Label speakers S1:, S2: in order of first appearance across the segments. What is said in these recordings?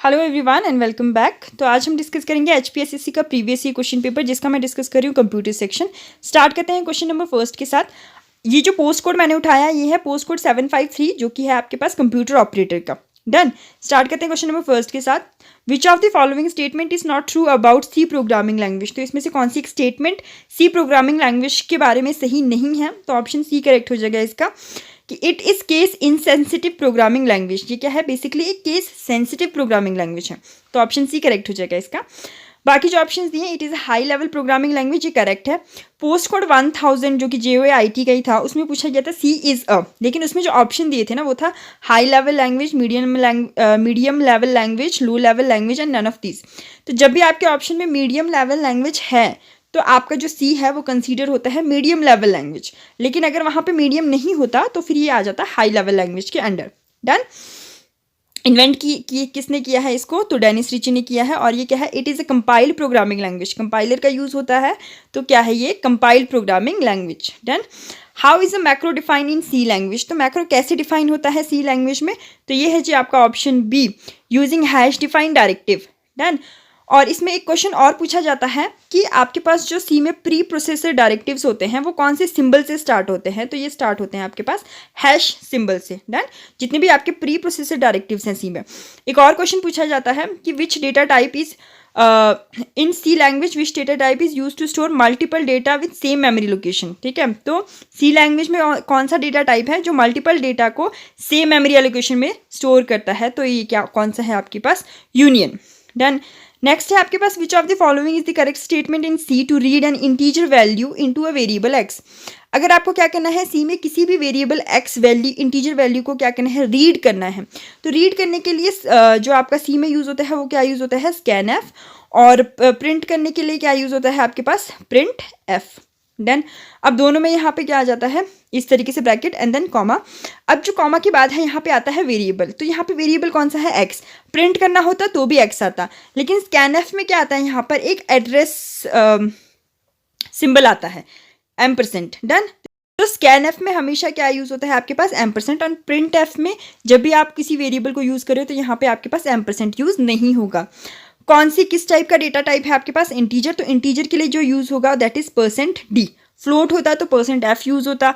S1: Hello everyone and welcome back. तो आज हम डिस्कस करेंगे HPSSC का प्रीवियस ईयर क्वेश्चन पेपर, जिसका मैं डिस्कस कर रही हूँ कंप्यूटर सेक्शन। स्टार्ट करते हैं क्वेश्चन नंबर फर्स्ट के साथ। ये जो पोस्ट कोड मैंने उठाया ये है पोस्ट कोड 753, जो कि है आपके पास कंप्यूटर ऑपरेटर का। डन। स्टार्ट करते हैं क्वेश्चन नंबर फर्स्ट के साथ। Which of the following statement is not true about C programming language. तो इसमें से कौन सी एक स्टेटमेंट सी प्रोग्रामिंग लैंग्वेज के बारे में सही नहीं है? तो ऑप्शन सी करेक्ट हो जाएगा इसका कि it is case insensitive programming language. ये क्या है? बेसिकली एक केस सेंसिटिव प्रोग्रामिंग लैंग्वेज है, तो ऑप्शन सी करेक्ट हो जाएगा इसका। बाकी जो ऑप्शन दिए it is high level programming language, ये करेक्ट है। पोस्ट कोड 1000 जो कि JOAIT का ही था, उसमें पूछा गया था सी इज़ अ, लेकिन उसमें जो ऑप्शन दिए थे ना वो था high level language, medium level language, low level language and none of these. तो जब भी आपके ऑप्शन में मीडियम लेवल लैंग्वेज है तो आपका जो सी है वो कंसीडर होता है मीडियम लेवल लैंग्वेज, लेकिन अगर वहाँ पे मीडियम नहीं होता तो फिर ये आ जाता है हाई लेवल लैंग्वेज के अंडर। डन। इन्वेंट की किसने किया है इसको? तो डेनिस रिची ने किया है। और ये क्या है? It is a compiled programming language. Compiler का यूज़ होता है, तो क्या है ये? Compiled programming language. Done. How is a macro define in C language. तो मैक्रो कैसे डिफाइन होता है सी लैंग्वेज में? तो ये है जी आपका option B, using hash define directive. Done. और इसमें एक क्वेश्चन और पूछा जाता है कि आपके पास जो सी में प्री प्रोसेसर डायरेक्टिव्स होते हैं वो कौन से सिंबल से स्टार्ट होते हैं? तो ये स्टार्ट होते हैं आपके पास हैश सिंबल से। डन। जितने भी आपके प्री प्रोसेसर डायरेक्टिव्स हैं सी में। एक और क्वेश्चन पूछा जाता है कि which data type is in C language which data type is use to store multiple data with same memory location. ठीक है, तो सी लैंग्वेज में कौन सा डेटा टाइप है जो मल्टीपल डेटा को सेम मेमोरी एलोकेशन में स्टोर करता है? तो ये क्या कौन सा है आपके पास? यूनियन। डन। नेक्स्ट है आपके पास which of the following is the correct statement in C to read an integer value into a variable X. अगर आपको क्या करना है सी में किसी भी variable X value integer value को क्या करना है? रीड करना है। तो रीड करने के लिए जो आपका सी में यूज़ होता है वो क्या यूज़ होता है? Scan F. और प्रिंट करने के लिए क्या यूज़ होता है आपके पास? Print F. डन। अब दोनों में यहाँ पे क्या आ जाता है? इस तरीके से ब्रैकेट एंड देन कॉमा। अब जो कॉमा के बाद है यहाँ पे आता है वेरिएबल। तो यहाँ पे वेरिएबल कौन सा है? एक्स। प्रिंट करना होता तो भी एक्स आता, लेकिन स्कैनएफ में क्या आता है? यहाँ पर एक एड्रेस सिंबल आता है %। डन। तो स्कैनएफ में हमेशा क्या यूज़ होता है आपके पास? %। और प्रिंट एफ में जब भी आप किसी वेरिएबल को यूज़ करें तो यहाँ पे आपके पास % यूज़ नहीं होगा। कौन सी किस टाइप का डेटा टाइप है आपके पास? इंटीजर। तो इंटीजर के लिए जो यूज़ होगा दैट इज़ %d। फ्लोट होता तो %f यूज़ होता,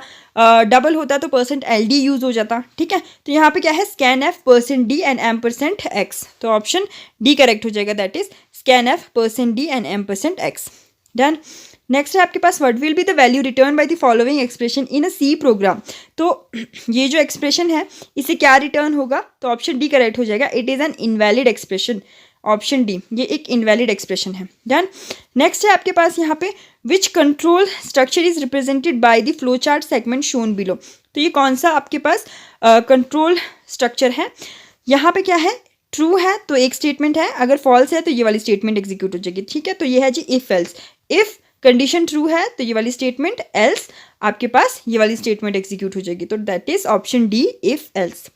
S1: डबल होता तो %ld यूज़ हो जाता। ठीक है, तो यहाँ पे क्या है? Scanf %d and %x। तो ऑप्शन डी करेक्ट हो जाएगा, that is scanf %d and %x। Done. Next है आपके पास what will be the value return by the following expression in a C program. तो ये जो एक्सप्रेशन है इसे क्या रिटर्न होगा? तो ऑप्शन डी करेक्ट हो जाएगा, it is an invalid expression. Option D, ये एक इनवैलिड एक्सप्रेशन है। डन। नेक्स्ट है आपके पास यहाँ पे which control structure is represented by the flow chart segment shown below. तो ये कौन सा आपके पास कंट्रोल स्ट्रक्चर है? यहाँ पे क्या है? ट्रू है तो एक स्टेटमेंट है, अगर फॉल्स है तो ये वाली स्टेटमेंट एग्जीक्यूट हो जाएगी। ठीक है, तो ये है जी if else. If condition true है तो ये वाली स्टेटमेंट, एल्स आपके पास ये वाली स्टेटमेंट एग्जीक्यूट हो जाएगी। तो that is option D, if else.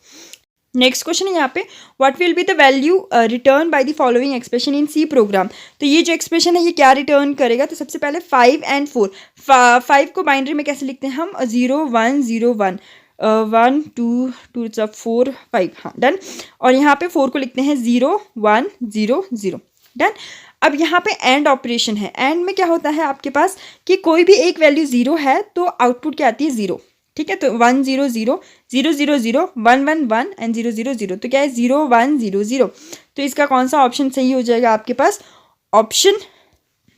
S1: Next question है यहाँ पे what will be the value return by the following expression in C program. तो ये जो एक्सप्रेशन है ये क्या रिटर्न करेगा? तो सबसे पहले 5 एंड 4। 5 को बाइनरी में कैसे लिखते हैं हम? 0 1 0 1 1 2 2 4 5। हाँ, डन। और यहाँ पे 4 को लिखते हैं 0 1 0 0। डन। अब यहाँ पे एंड ऑपरेशन है। एंड में क्या होता है आपके पास कि कोई भी एक वैल्यू 0 है तो आउटपुट क्या आती है? 0। ठीक है, तो 1 0 0 0 0 0 1 1 1 एंड 0 0 0। तो क्या है? 0 1 0 0। तो इसका कौन सा ऑप्शन सही हो जाएगा आपके पास? Option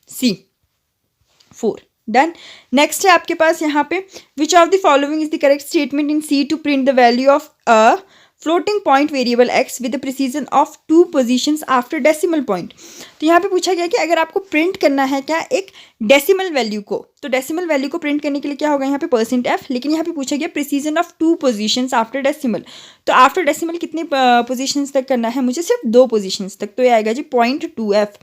S1: C, 4। डन। नेक्स्ट है आपके पास यहाँ पे which of the following is the correct statement in C to print the value of a floating point variable X with the precision of 2 positions after decimal point. तो यहाँ पे पूछा गया कि अगर आपको प्रिंट करना है क्या एक डेसिमल वैल्यू को, तो डेसिमल वैल्यू को प्रिंट करने के लिए क्या होगा यहाँ पे? %f। लेकिन यहाँ पे पूछा गया precision of 2 positions after decimal. तो आफ्टर डेसिमल कितने पोजीशंस तक करना है मुझे? सिर्फ 2 पोजीशंस तक। तो ये आएगा जी .2f।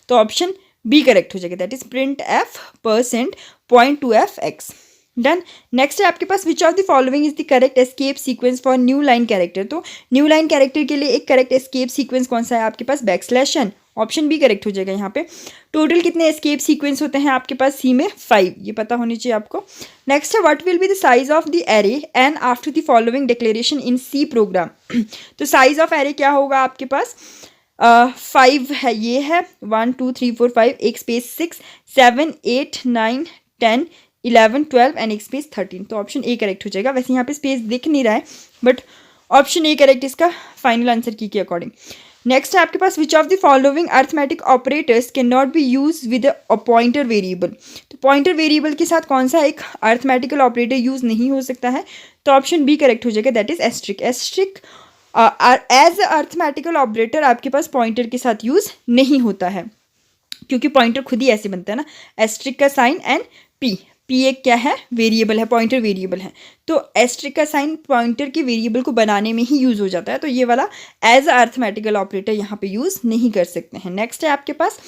S1: तो ऑप्शन बी करेक्ट हो जाएगा, that is printf %.2f x। Done. Next है आपके पास which of the following is the correct escape sequence for new line character. तो न्यू लाइन कैरेक्टर के लिए एक करेक्ट एस्केप सीक्वेंस कौन सा है आपके पास? \n। ऑप्शन बी करेक्ट हो जाएगा यहाँ पे। टोटल कितने एस्केप सीक्वेंस होते हैं आपके पास सी में? 5। ये पता होनी चाहिए आपको। नेक्स्ट है what will be the size of the array and after the following declaration in C program. तो साइज ऑफ एरे क्या होगा आपके पास? 5 है, ये है 1 2 3 4 5, एक स्पेस 6 7 8 9 10 11 12 एंड एक स्पेस 13। तो ऑप्शन ए करेक्ट हो जाएगा। वैसे यहाँ पे स्पेस दिख नहीं रहा है बट ऑप्शन ए करेक्ट इसका फाइनल आंसर की के अकॉर्डिंग। नेक्स्ट है आपके पास which of the following arithmetic operators can not be use with a pointer variable. तो पॉइंटर वेरिएबल के साथ कौन सा एक अर्थमेटिकल ऑपरेटर यूज नहीं हो सकता है, तो ऑप्शन बी करेक्ट हो जाएगा, that is asterisk. Asterisk as arithmetical operator आपके पास पॉइंटर के साथ यूज नहीं होता है, क्योंकि पॉइंटर खुद ही ऐसे बनता है ना, एस्ट्रिक का साइन एंड पी, पी एक क्या है, वेरिएबल है, पॉइंटर वेरिएबल है, तो एस्ट्रिक का साइन पॉइंटर के वेरिएबल को बनाने में ही यूज हो जाता है, तो ये वाला एज अर्थमेटिकल ऑपरेटर यहाँ पे यूज नहीं कर सकते हैं। नेक्स्ट है आपके पास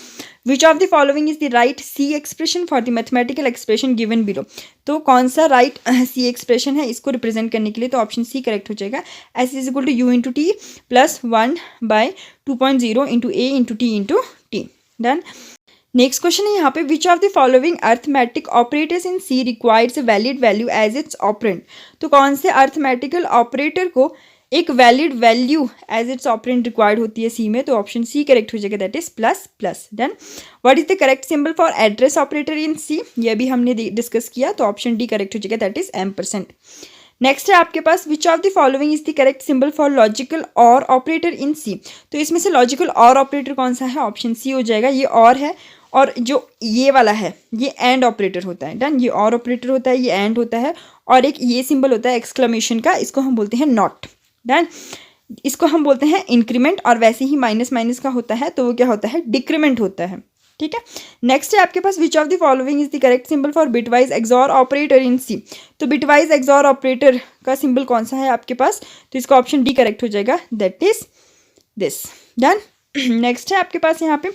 S1: which of the following is the right C expression for the mathematical expression given below. तो कौन सा राइट सी एक्सप्रेशन है इसको रिप्रेजेंट करने के लिए, तो ऑप्शन सी करेक्ट हो जाएगा, s is equal to u into t plus 1 by 2.0 into a into t. Done. Next question है यहाँ पे which of the following arithmetic operators in C requires a valid value as its operand. तो कौन से arithmetical operator को एक valid value as its operand required होती है सी में, तो ऑप्शन सी करेक्ट हो जाएगा, that is plus plus. Done. What is the correct symbol for address operator in C, ये भी हमने डिस्कस किया, तो ऑप्शन डी करेक्ट हो जाएगा, दैट इज %। नेक्स्ट है आपके पास which of the following is the correct symbol for logical और ऑपरेटर इन सी। तो इसमें से लॉजिकल और ऑपरेटर कौन सा है, ऑप्शन सी हो जाएगा, ये और है, और जो ये वाला है ये एंड ऑपरेटर होता है। डन। ये और ऑपरेटर होता है, ये एंड होता है, और एक ये सिंबल होता है एक्सक्लेमेशन का, इसको हम बोलते हैं नॉट। डन। इसको हम बोलते हैं इंक्रीमेंट, और वैसे ही माइनस माइनस का होता है तो वो क्या होता है, डिक्रीमेंट होता है। ठीक है। नेक्स्ट है आपके पास which of the following is the correct symbol for bitwise XOR operator in C. तो बिटवाइज एक्सॉर ऑपरेटर का सिंबल कौन सा है आपके पास, तो इसका ऑप्शन डी करेक्ट हो जाएगा, that is this. Done. Next है आपके पास यहाँ पे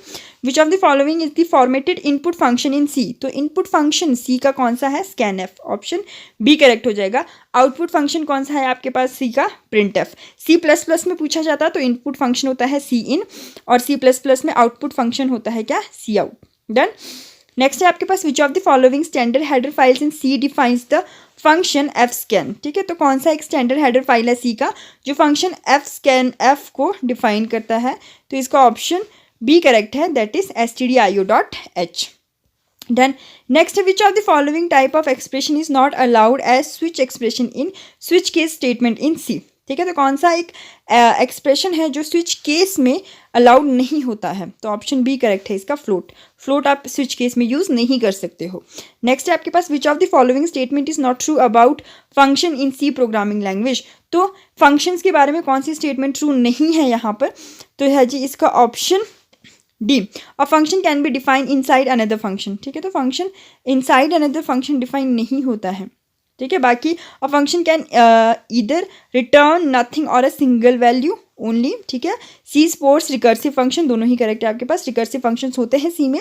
S1: which of the following is the formatted input function in C. तो इनपुट फंक्शन सी का कौन सा है, स्कैनएफ, ऑप्शन बी करेक्ट हो जाएगा। आउटपुट फंक्शन कौन सा है आपके पास सी का, प्रिंटएफ। सी प्लस प्लस में पूछा जाता तो इनपुट फंक्शन होता है सी इन, और सी प्लस प्लस में आउटपुट फंक्शन होता है क्या, सी आउट। डन। नेक्स्ट है आपके पास which of the following standard header files in C defines the function F scan. ठीक है। तो कौन सा एक स्टैंडर्ड हेडर फाइल है सी का जो फंक्शन एफ स्कैन एफ को डिफाइन करता है, तो इसका ऑप्शन बी करेक्ट है, that is stdio.h। Done. Next which of the following type of expression is not allowed as switch expression in switch case statement in C. ठीक है। तो कौन सा एक एक्सप्रेशन है जो स्विच केस में अलाउड नहीं होता है, तो ऑप्शन बी करेक्ट है इसका, फ्लोट। फ्लोट आप स्विच केस में यूज नहीं कर सकते हो। नेक्स्ट है आपके पास which of the following statement is not true about function in C programming language. तो फंक्शंस के बारे में कौन सी स्टेटमेंट ट्रू नहीं है यहाँ पर, तो है जी इसका option D, a function can be define inside another function. ठीक है। तो function inside another function define नहीं होता है। ठीक है। बाकी a function can either return nothing और अ सिंगल वैल्यू ओनली। ठीक है। सी स्पोर्ट्स रिकर्सिव फंक्शन दोनों ही करेक्ट है आपके पास, रिकर्सिव फंक्शंस होते हैं सी में,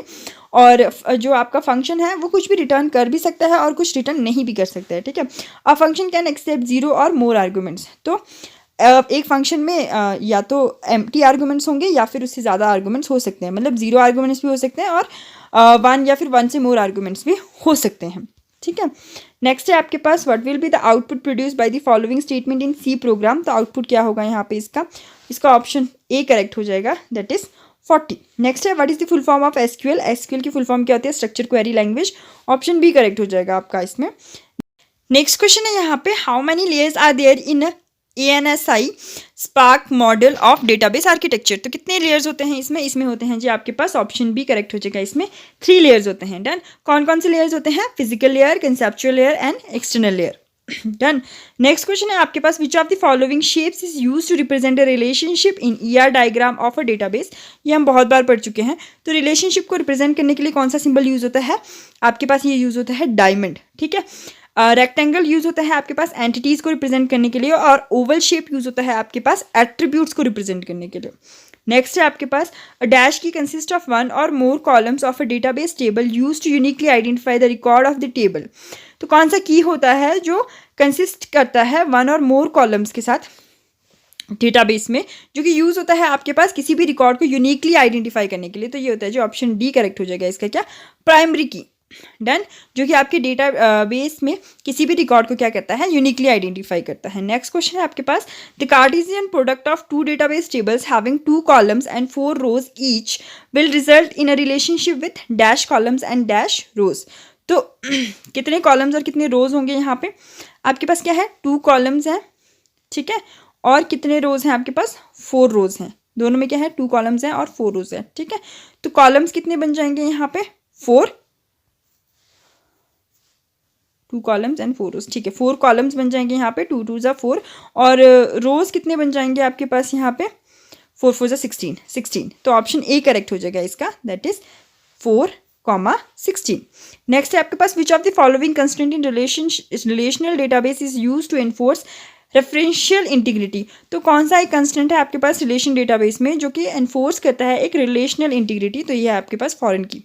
S1: और जो आपका फंक्शन है वो कुछ भी रिटर्न कर भी सकता है और कुछ रिटर्न नहीं भी कर सकता है। ठीक है। अ फंक्शन कैन एक्सेप्ट 0 और मोर आर्गूमेंट्स। तो एक फंक्शन में या तो एम्प्टी आर्गूमेंट्स होंगे या फिर उससे ज़्यादा आर्गूमेंट्स हो सकते हैं, मतलब 0 आर्गूमेंट्स भी हो सकते हैं और 1 या फिर 1 से मोर आर्गूमेंट्स भी हो सकते हैं। ठीक है। नेक्स्ट है आपके पास what will be the output produce by the following statement in C program. तो आउटपुट क्या होगा यहाँ पे इसका ऑप्शन ए करेक्ट हो जाएगा, दैट इज 40। नेक्स्ट है what is the full form of SQL. SQL की फुल फॉर्म क्या होती है, structure query language, option B correct हो जाएगा आपका इसमें। नेक्स्ट क्वेश्चन है यहाँ पे how many layers are there in ANSI SPARC model of database architecture. तो कितने लेयर्स होते हैं इसमें होते हैं जी आपके पास, ऑप्शन बी करेक्ट हो जाएगा, इसमें 3 लेयर्स होते हैं। डन। कौन कौन से लेयर्स होते हैं, physical layer, conceptual layer and external layer. Done. Next question है आपके पास which of the following shapes is use to represent a relationship in ER diagram of a database. ये हम बहुत बार पढ़ चुके हैं। तो रिलेशनशिप को रिप्रेजेंट करने के लिए कौन सा सिंबल यूज होता है आपके पास, ये यूज होता है डायमंड। ठीक है। रेक्टेंगल यूज होता है आपके पास एंटिटीज को रिप्रेजेंट करने के लिए, और ओवल शेप यूज होता है आपके पास एट्रीब्यूट्स को रिप्रेजेंट करने के लिए। नेक्स्ट है आपके पास a dash key consist of 1 और more columns of a database table use to uniquely identify the record of the table. तो कौन सा की होता है जो कंसिस्ट करता है 1 और मोर कॉलम्स के साथ डेटाबेस में, जो कि यूज होता है आपके पास किसी भी रिकॉर्ड को यूनिकली आइडेंटिफाई करने के लिए। तो ये होता है जो ऑप्शन डी करेक्ट हो जाएगा इसका, क्या, प्राइमरी की। डन, जो कि आपके डेटा बेस में किसी भी रिकॉर्ड को क्या करता है, यूनिकली आइडेंटिफाई करता है। नेक्स्ट क्वेश्चन है आपके पास, the Cartesian product of two database tables having 2 columns and 4 rows each will result in a relationship with dash columns and dash rows. तो कितने कॉलम्स और कितने रोज होंगे यहाँ पे आपके पास, क्या है, 2 कॉलम्स हैं, ठीक है, और कितने रोज हैं आपके पास, 4 रोज हैं। दोनों में क्या है, 2 कॉलम्स हैं और 4 रोज है, ठीक है। तो कॉलम्स कितने बन जाएंगे यहाँ पे, 4, 2 कॉलम्स एंड 4 रोज, ठीक है, 4 कॉलम्स बन जाएंगे यहाँ पे, 2 2 ज़ा 4, और रोज कितने बन जाएंगे आपके पास यहाँ पे, 4 4 ज़ा 16। तो ऑप्शन ए करेक्ट हो जाएगा इसका, दैट इज 4,16। नेक्स्ट है आपके पास, which of the following constraint in relational database is use to enforce referential integrity. तो कौन सा एक कंस्टेंट है आपके पास रिलेशन डेटाबेस में जो कि एनफोर्स करता है एक रिलेशनल इंटीग्रिटी, तो ये है आपके पास फॉरेन की।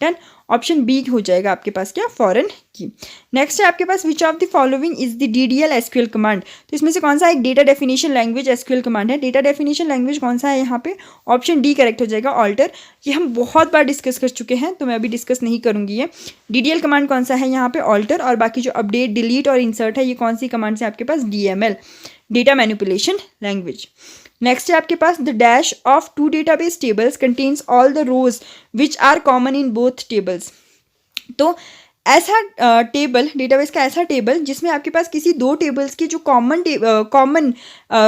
S1: डन, ऑप्शन बी हो जाएगा आपके पास क्या, फॉरेन की। नेक्स्ट है आपके पास, which of the following is the DDL SQL command. तो इसमें से कौन सा एक data definition language SQL command है। डेटा डेफिनेशन लैंग्वेज कौन सा है यहाँ पे, ऑप्शन डी करेक्ट हो जाएगा, ऑल्टर। ये हम बहुत बार डिस्कस कर चुके हैं तो मैं अभी डिस्कस नहीं करूंगी ये। DDL कमांड कौन सा है यहाँ पे, ऑल्टर, और बाकी जो अपडेट, डिलीट और इंसर्ट है ये कौन सी कमांड है आपके पास, DML, data manipulation language. Next है आपके पास, the dash of 2 database tables contains all the rows which are common in both tables. तो ऐसा टेबल, डेटाबेस का ऐसा टेबल जिसमें आपके पास किसी 2 टेबल्स की जो कॉमन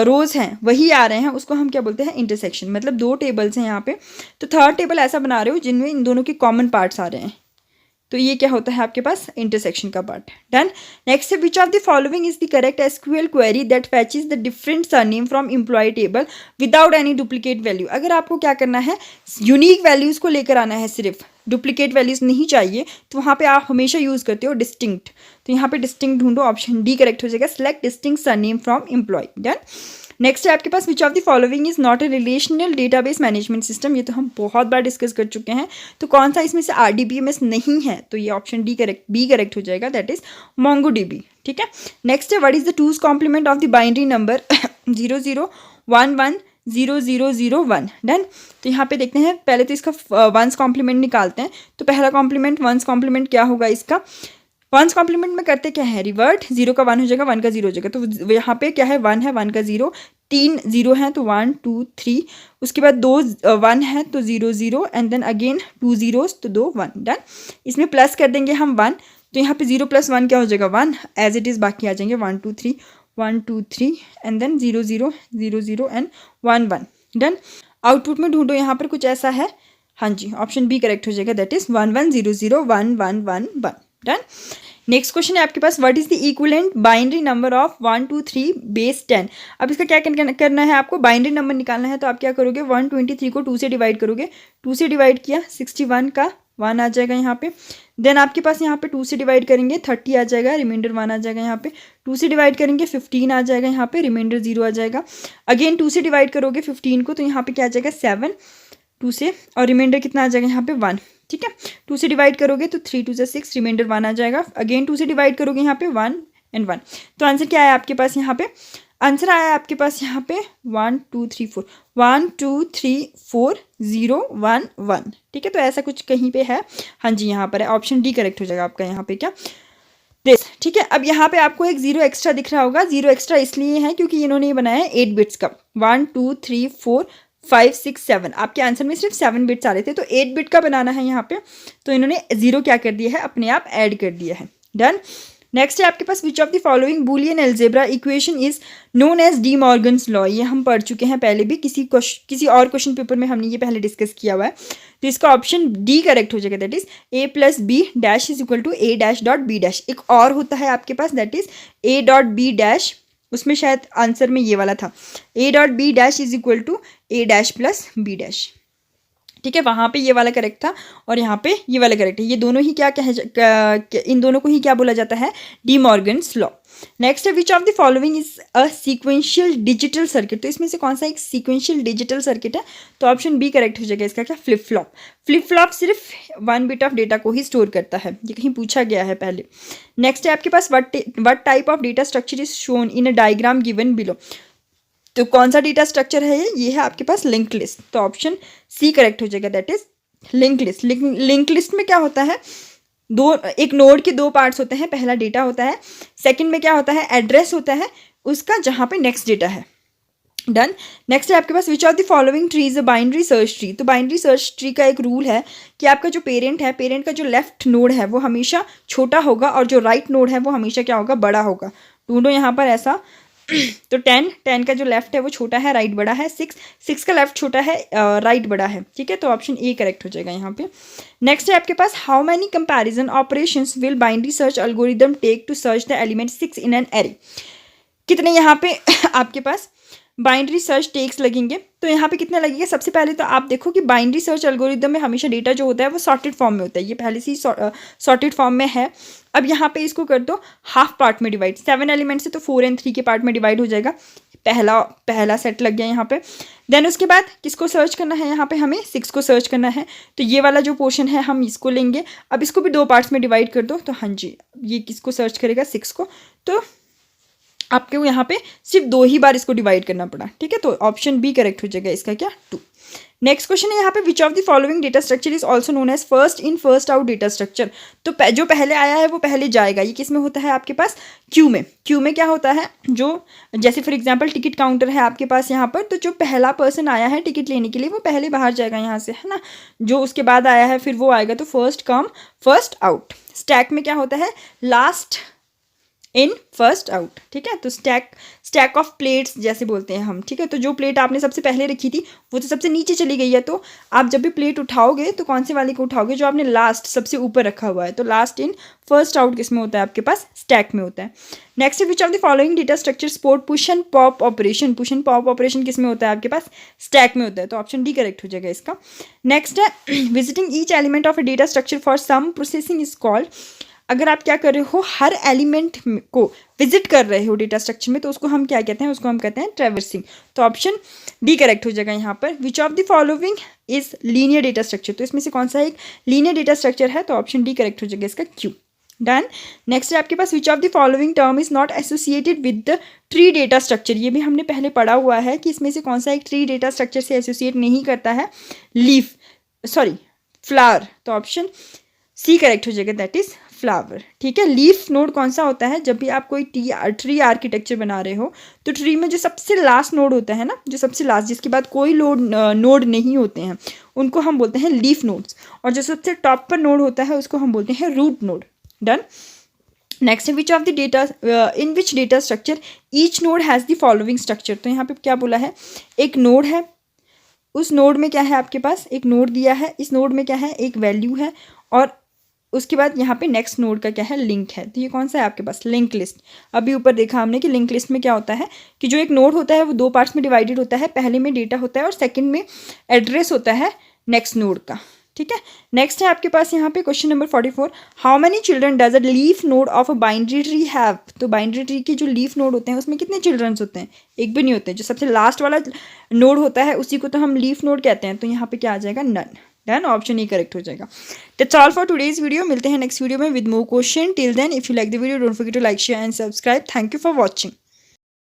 S1: रोज हैं वही आ रहे हैं, उसको हम क्या बोलते हैं, इंटरसेक्शन। मतलब 2 टेबल्स हैं यहाँ पे, तो थर्ड टेबल ऐसा बना रहे हो जिनमें इन दोनों के कॉमन पार्ट्स आ रहे हैं, तो ये क्या होता है आपके पास, इंटरसेक्शन का पार्ट। डन, नेक्स्ट है, which of the following is the correct SQL query that fetches the different surname from employee table without any duplicate value. अगर आपको क्या करना है, यूनिक वैल्यूज को लेकर आना है, सिर्फ डुप्लीकेट वैल्यूज नहीं चाहिए, तो वहाँ पे आप हमेशा यूज करते हो डिस्टिंक्ट। तो यहाँ पे डिस्टिंक्ट ढूंढो, ऑप्शन डी करेक्ट हो जाएगा, select distinct surname from employee. Done, next है आपके पास, which of the following is not a relational database management system. ये तो हम बहुत बार डिस्कस कर चुके हैं, तो कौन सा इसमें से RDBMS नहीं है, तो ये ऑप्शन बी करेक्ट हो जाएगा, दैट इज MongoDB, ठीक है। नेक्स्ट है, what is the 2's complement of the binary number 00110001। Done, तो यहाँ पे देखते हैं, पहले तो इसका 1's कॉम्प्लीमेंट निकालते हैं। तो पहला कॉम्प्लीमेंट 1's कॉम्प्लीमेंट क्या होगा इसका, 1's कॉम्प्लीमेंट में करते क्या है, रिवर्ट, 0 का 1 हो जाएगा, 1 का 0 हो जाएगा। तो यहाँ पे क्या है, 1 है, 1 का 0, 3 0 है तो 1 2 3, उसके बाद 2 1 है तो 0 0, एंड देन अगेन 2 zeros तो 2 1। डन, इसमें प्लस कर देंगे हम 1, तो यहाँ पे 0 + 1 क्या हो जाएगा, 1 एज इट इज़। बाकी आ जाएंगे 1 2 3 1 2 3 and then 0 0 0 0 and 1 1। Done, output में ढूंढो, यहाँ पर कुछ ऐसा है, हाँ जी, ऑप्शन बी करेक्ट हो जाएगा, that is 1 1 0 0 1 1 1 1। Done, next question है आपके पास, what is the equivalent binary number of 1 2 3 base 10। अब इसका क्या करना है, आपको बाइनरी नंबर निकालना है। तो आप क्या करोगे, 123 को 2 से डिवाइड करोगे, 2 से डिवाइड किया, 61 का 1 आ जाएगा यहाँ पे। देन आपके पास यहाँ पे 2 से डिवाइड करेंगे, 30 आ जाएगा, रिमाइंडर 1 आ जाएगा यहाँ पे। 2 से डिवाइड करेंगे, 15 आ जाएगा यहाँ पे, रिमाइंडर 0 आ जाएगा। अगेन 2 से डिवाइड करोगे 15 को, तो यहाँ पे क्या आ जाएगा, 7 2 से, और रिमाइंडर कितना आ जाएगा यहाँ पे, 1, ठीक है। 2 से डिवाइड करोगे तो 3 2 6, रिमाइंडर 1 आ जाएगा। अगेन 2 से डिवाइड करोगे यहाँ पे 1 एंड 1। तो आंसर क्या है आपके पास यहाँ पे, आंसर आया आपके पास यहाँ पे 1 2 3 4 1 2 3 4 0 1 1, ठीक है। तो ऐसा कुछ कहीं पे है, हाँ जी, यहाँ पर है, ऑप्शन डी करेक्ट हो जाएगा आपका यहाँ पे क्या, दिस, ठीक है। अब यहाँ पे आपको एक 0 एक्स्ट्रा दिख रहा होगा, 0 एक्स्ट्रा इसलिए है क्योंकि इन्होंने ये बनाया है 8 बिट्स का। 1 2 3 4 5 6 7, आपके आंसर में सिर्फ 7 बिट्स आ रहे थे, तो 8 बिट का बनाना है यहाँ पे, तो इन्होंने 0 क्या कर दिया है, अपने आप ऐड कर दिया है। डन, नेक्स्ट है आपके पास, which of the following Boolean algebra equation is known as De Morgan's law. ये हम पढ़ चुके हैं पहले भी, किसी और क्वेश्चन पेपर में हमने ये पहले डिस्कस किया हुआ है। तो इसका ऑप्शन डी करेक्ट हो जाएगा, that is a + b dash is equal to a dash dot b dash. एक और होता है आपके पास, that is a dot b dash, उसमें शायद आंसर में ये वाला था, a dot b dash is equal to a dash plus b dash, ठीक है। वहाँ पे ये वाला करेक्ट था और यहाँ पे ये वाला करेक्ट है। ये दोनों ही इन दोनों को ही क्या बोला जाता है, डी मॉर्गन्स लॉ। नेक्स्ट है, which of the following is a sequential digital circuit. तो इसमें से कौन सा एक सीक्वेंशियल डिजिटल सर्किट है, तो ऑप्शन बी करेक्ट हो जाएगा इसका क्या, फ्लिप फ्लॉप। फ्लिप फ्लॉप सिर्फ 1 बिट ऑफ डेटा को ही स्टोर करता है, ये कहीं पूछा गया है पहले। नेक्स्ट है आपके पास, what type of data structure is shown in a diagram given below. तो कौन सा डेटा स्ट्रक्चर है ये है आपके पास लिंक लिस्ट, तो ऑप्शन सी करेक्ट हो जाएगा, that is link list. Link list में क्या होता है, एक नोड के 2 पार्ट्स होते हैं, पहला डेटा होता है, सेकंड में क्या होता है, एड्रेस होता है उसका जहाँ पे नेक्स्ट डेटा है। डन। नेक्स्ट है आपके पास which of the following tree is a binary search tree. तो बाइनरी सर्च ट्री का एक रूल है कि आपका जो पेरेंट है, पेरेंट का जो लेफ्ट नोड है वो हमेशा छोटा होगा और जो राइट नोड है वो हमेशा क्या होगा, बड़ा होगा। ढूंढो यहाँ पर ऐसा। तो 10 का जो लेफ्ट है वो छोटा है, राइट बड़ा है। 6 का लेफ्ट छोटा है, राइट बड़ा है। ठीक है, तो ऑप्शन ए करेक्ट हो जाएगा यहाँ पे। नेक्स्ट है आपके पास how many comparison operations will binary search algorithm take to search the element 6 in an array. कितने यहाँ पे आपके पास बाइनरी सर्च टेक्स लगेंगे। तो यहाँ पे कितना लगेगा, सबसे पहले तो आप देखो कि बाइनरी सर्च एल्गोरिदम में हमेशा डेटा जो होता है वो सॉर्टेड फॉर्म में होता है, ये पहले से ही सॉर्टेड फॉर्म में है। अब यहाँ पे इसको कर दो हाफ पार्ट में डिवाइड, 7 एलिमेंट्स है तो 4 और 3 के पार्ट में डिवाइड हो जाएगा। पहला सेट लग गया यहाँ पे। देन उसके बाद किसको सर्च करना है, यहाँ पे हमें 6 को सर्च करना है। तो ये वाला जो पोर्शन है हम इसको लेंगे। अब इसको भी 2 पार्ट्स में डिवाइड कर दो। तो हाँ जी, ये किसको सर्च करेगा, 6 को। तो आपको यहाँ पे सिर्फ 2 ही बार इसको डिवाइड करना पड़ा। ठीक है, तो ऑप्शन बी करेक्ट हो जाएगा इसका, क्या 2। नेक्स्ट क्वेश्चन है यहाँ पे which of the following data structure is also known as first in first out data structure. तो जो पहले आया है वो पहले जाएगा। ये किस में होता है आपके पास, क्यू में। क्यू में क्या होता है, जो जैसे फॉर एग्जांपल टिकट काउंटर है आपके पास यहाँ पर, तो जो पहला पर्सन आया है टिकट लेने के लिए वो पहले बाहर जाएगा यहाँ से, है ना। जो उसके बाद आया है फिर वो आएगा, तो first come first out. Stack में क्या होता है, लास्ट इन फर्स्ट आउट। ठीक है, तो स्टैक ऑफ प्लेट्स जैसे बोलते हैं हम। ठीक है, तो जो प्लेट आपने सबसे पहले रखी थी वो तो सबसे नीचे चली गई है, तो आप जब भी प्लेट उठाओगे तो कौन से वाले को उठाओगे, जो आपने लास्ट सबसे ऊपर रखा हुआ है। तो लास्ट इन फर्स्ट आउट किस में होता है आपके पास, स्टैक में होता है। Next which of the following data structure support push and pop operation. Push and pop operation किस में होता है आपके पास, स्टैक में होता है। तो ऑप्शन डी करेक्ट हो जाएगा इसका। नेक्स्ट है visiting each element of a data structure for some processing is called. अगर आप क्या कर रहे हो, हर एलिमेंट को विजिट कर रहे हो डेटा स्ट्रक्चर में, तो उसको हम क्या कहते हैं, उसको हम कहते हैं ट्रैवर्सिंग। तो ऑप्शन डी करेक्ट हो जाएगा यहाँ पर। विच of the following is linear data structure. तो इसमें से कौन सा एक लीनियर डेटा स्ट्रक्चर है, तो ऑप्शन डी करेक्ट हो जाएगा इसका, क्यू। डन। नेक्स्ट है आपके पास which of the following term is not associated with the tree data structure. ये भी हमने पहले पढ़ा हुआ है कि इसमें से कौन सा एक ट्री डेटा स्ट्रक्चर से एसोसिएट नहीं करता है, फ्लावर। तो ऑप्शन सी करेक्ट हो जाएगा, दैट इज फ्लावर। ठीक है, लीफ नोड कौन सा होता है, जब भी आप कोई ट्री आर्किटेक्चर बना रहे हो तो ट्री में जो सबसे लास्ट नोड होता है ना, जो सबसे लास्ट जिसके बाद कोई नोड नहीं होते हैं, उनको हम बोलते हैं लीफ नोड्स। और जो सबसे टॉप पर नोड होता है उसको हम बोलते हैं root node. Done. Next which of the data in which data structure each node has the following structure. तो यहाँ पे क्या बोला है, एक नोड है, उस नोड में क्या है आपके पास, एक नोड दिया है, इस नोड में क्या है, एक वैल्यू है, और उसके बाद यहाँ पे नेक्स्ट नोड का क्या है, लिंक है। तो ये कौन सा है आपके पास, लिंक लिस्ट। अभी ऊपर देखा हमने कि लिंक लिस्ट में क्या होता है कि जो एक नोड होता है वो 2 पार्ट्स में डिवाइडेड होता है, पहले में डेटा होता है और सेकंड में एड्रेस होता है नेक्स्ट नोड का। ठीक है, नेक्स्ट है आपके पास यहाँ पे question number 44, how many children does a leaf node of a binary tree have. तो बाइनरी ट्री के जो लीफ नोड होते हैं उसमें कितने चिल्ड्रंस होते हैं, एक भी नहीं होते। जो सबसे लास्ट वाला नोड होता है उसी को तो हम लीफ नोड कहते हैं। तो यहाँ पे क्या आ जाएगा, none. Done, option E correct हो जाएगा। That's all for today's video. मिलते हैं नेक्स्ट वीडियो में with more question. Till then if you like the video don't forget to like, share and subscribe. Thank you for watching.